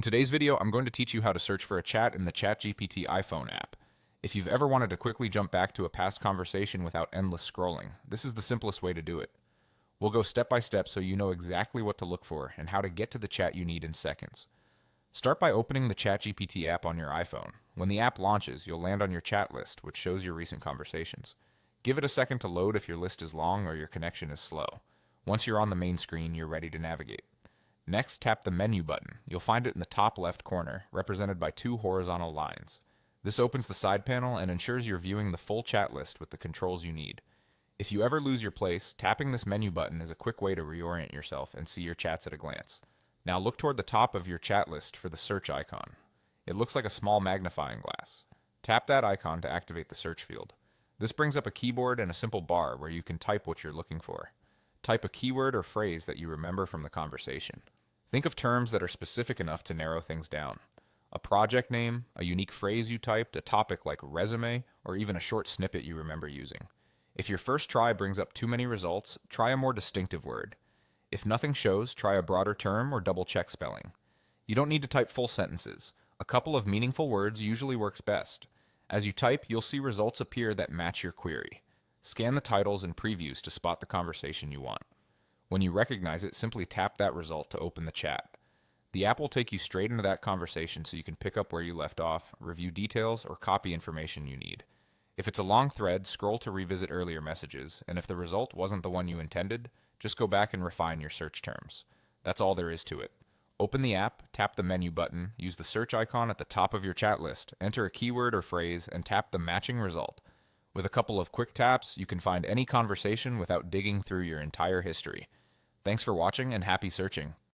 In today's video, I'm going to teach you how to search for a chat in the ChatGPT iPhone app. If you've ever wanted to quickly jump back to a past conversation without endless scrolling, this is the simplest way to do it. We'll go step by step so you know exactly what to look for and how to get to the chat you need in seconds. Start by opening the ChatGPT app on your iPhone. When the app launches, you'll land on your chat list, which shows your recent conversations. Give it a second to load if your list is long or your connection is slow. Once you're on the main screen, you're ready to navigate. Next, tap the menu button. You'll find it in the top left corner, represented by two horizontal lines. This opens the side panel and ensures you're viewing the full chat list with the controls you need. If you ever lose your place, tapping this menu button is a quick way to reorient yourself and see your chats at a glance. Now look toward the top of your chat list for the search icon. It looks like a small magnifying glass. Tap that icon to activate the search field. This brings up a keyboard and a simple bar where you can type what you're looking for. Type a keyword or phrase that you remember from the conversation. Think of terms that are specific enough to narrow things down. A project name, a unique phrase you typed, a topic like resume, or even a short snippet you remember using. If your first try brings up too many results, try a more distinctive word. If nothing shows, try a broader term or double-check spelling. You don't need to type full sentences. A couple of meaningful words usually works best. As you type, you'll see results appear that match your query. Scan the titles and previews to spot the conversation you want. When you recognize it, simply tap that result to open the chat. The app will take you straight into that conversation so you can pick up where you left off, review details, or copy information you need. If it's a long thread, scroll to revisit earlier messages, and if the result wasn't the one you intended, just go back and refine your search terms. That's all there is to it. Open the app, tap the menu button, use the search icon at the top of your chat list, enter a keyword or phrase, and tap the matching result. With a couple of quick taps, you can find any conversation without digging through your entire history. Thanks for watching and happy searching.